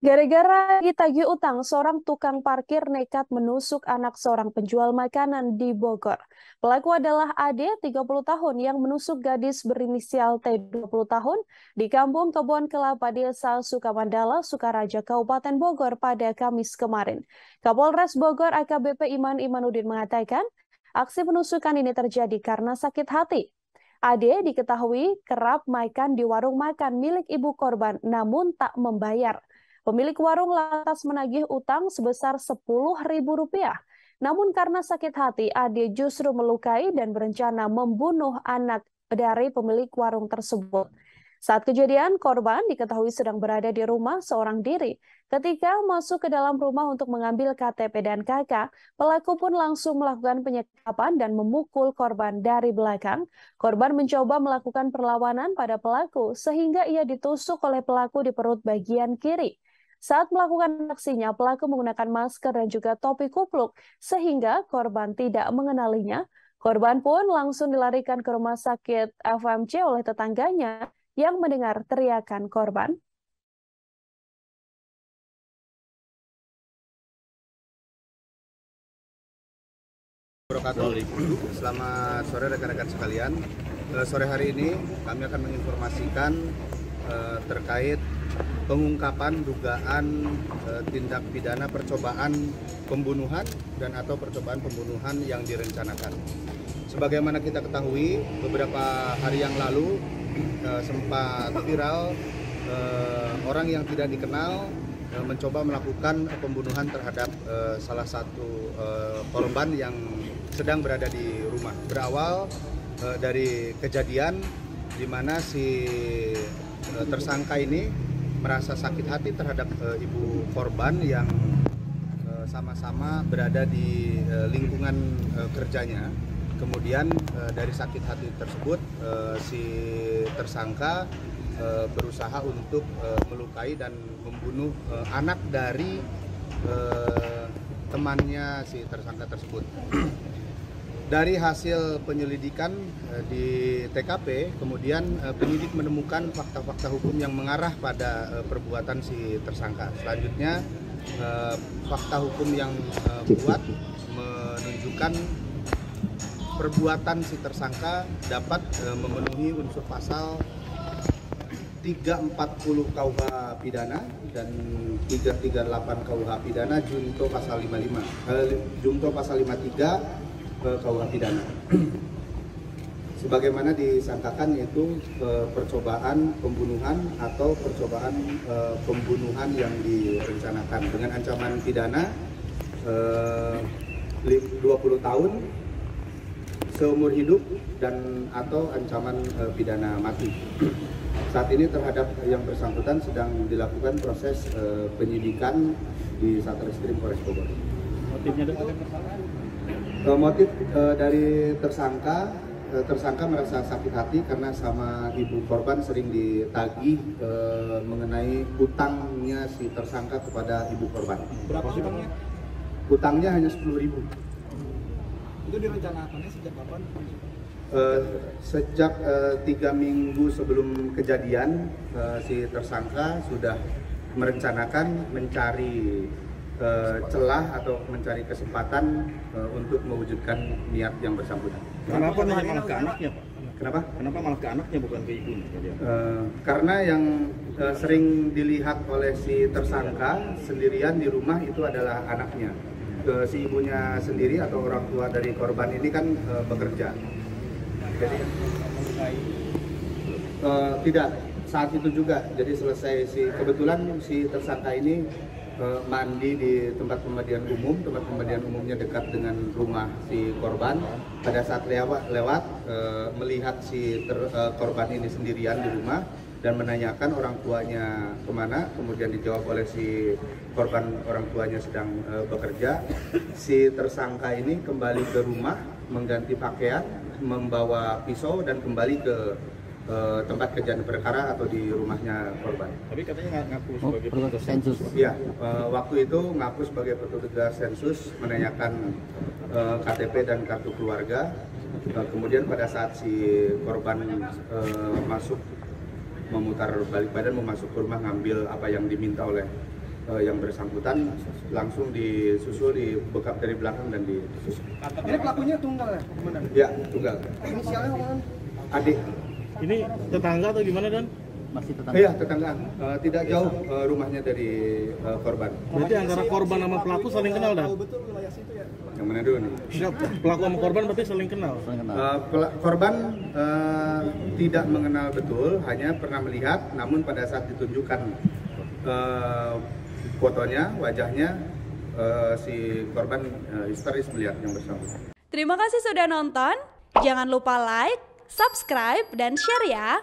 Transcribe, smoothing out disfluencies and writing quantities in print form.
Gara-gara ditagih utang, seorang tukang parkir nekat menusuk anak seorang penjual makanan di Bogor. Pelaku adalah Ade, 30 tahun, yang menusuk gadis berinisial T, 20 tahun, di Kampung Kebon Kelapa, Desa Sukamandala, Sukaraja, Kabupaten Bogor pada Kamis kemarin. Kapolres Bogor AKBP Iman Imanuddin mengatakan, aksi penusukan ini terjadi karena sakit hati. Ade diketahui kerap makan di warung makan milik ibu korban, namun tak membayar. Pemilik warung lantas menagih utang sebesar Rp10.000. Namun karena sakit hati, Ade justru melukai dan berencana membunuh anak dari pemilik warung tersebut. Saat kejadian, korban diketahui sedang berada di rumah seorang diri. Ketika masuk ke dalam rumah untuk mengambil KTP dan KK, pelaku pun langsung melakukan penyekapan dan memukul korban dari belakang. Korban mencoba melakukan perlawanan pada pelaku sehingga ia ditusuk oleh pelaku di perut bagian kiri. Saat melakukan aksinya, pelaku menggunakan masker dan juga topi kupluk, sehingga korban tidak mengenalinya. Korban pun langsung dilarikan ke rumah sakit FMC oleh tetangganya yang mendengar teriakan korban. Selamat sore rekan-rekan sekalian. Sore hari ini kami akan menginformasikan terkait pengungkapan dugaan tindak pidana percobaan pembunuhan dan atau percobaan pembunuhan yang direncanakan. Sebagaimana kita ketahui, beberapa hari yang lalu sempat viral orang yang tidak dikenal mencoba melakukan pembunuhan terhadap salah satu korban yang sedang berada di rumah. Berawal dari kejadian di mana si tersangka ini merasa sakit hati terhadap ibu korban yang sama-sama berada di lingkungan kerjanya. Kemudian dari sakit hati tersebut si tersangka berusaha untuk melukai dan membunuh anak dari temannya si tersangka tersebut. Dari hasil penyelidikan di TKP, kemudian penyidik menemukan fakta-fakta hukum yang mengarah pada perbuatan si tersangka. Selanjutnya, fakta hukum yang kuat menunjukkan perbuatan si tersangka dapat memenuhi unsur pasal 340 KUH pidana dan 338 KUH pidana junto pasal 53 KUH pidana. Sebagaimana disangkakan yaitu percobaan pembunuhan atau percobaan pembunuhan yang direncanakan dengan ancaman pidana 20 tahun seumur hidup dan atau ancaman pidana mati. Saat ini terhadap yang bersangkutan sedang dilakukan proses penyidikan di Satreskrim Polres Bogor. Motifnya motif dari tersangka merasa sakit hati karena sama ibu korban sering ditagih mengenai hutangnya si tersangka kepada ibu korban. Berapa hutangnya? Hutangnya hanya 10.000. Itu direncanakannya sejak kapan? Sejak 3 minggu sebelum kejadian, si tersangka sudah merencanakan mencari celah atau mencari kesempatan untuk mewujudkan niat yang bersangkutan. Kenapa malah ke anaknya, Pak? Kenapa? Kenapa malah ke anaknya bukan ke ibunya? Karena yang sering dilihat oleh si tersangka sendirian di rumah itu adalah anaknya. Si ibunya sendiri atau orang tua dari korban ini kan bekerja. Jadi tidak saat itu juga. Jadi selesai kebetulan si tersangka ini mandi di tempat pemandian umum. Tempat pemandian umumnya dekat dengan rumah si korban. Pada saat lewat melihat si korban ini sendirian di rumah dan menanyakan orang tuanya kemana. Kemudian dijawab oleh si korban orang tuanya sedang bekerja. Si tersangka ini kembali ke rumah, mengganti pakaian, membawa pisau dan kembali ke tempat kejadian perkara atau di rumahnya korban. Tapi katanya ngaku sebagai petugas sensus. Iya, waktu itu ngaku sebagai petugas sensus menanyakan KTP dan kartu keluarga. Kemudian pada saat si korban masuk memutar balik badan, memasuk ke rumah ngambil apa yang diminta oleh yang bersangkutan langsung disusul, dibekap dari belakang dan ditusuk. Ini pelakunya tunggal ya? Gimana? Ya, tunggal. Inisialnya apa? Adik. Ini tetangga atau gimana, Dan? Masih tetangga. Iya, tetangga. Tidak jauh rumahnya dari korban. Berarti antara korban sama pelaku saling kenal, Dan? Betul wilayah situ ya? Yang mana dulu nih? Enggak, pelaku sama korban berarti saling kenal? Korban tidak mengenal betul, hanya pernah melihat, namun pada saat ditunjukkan fotonya, wajahnya, si korban histeris melihat yang bersangkutan. Terima kasih sudah nonton. Jangan lupa like, subscribe, dan share ya.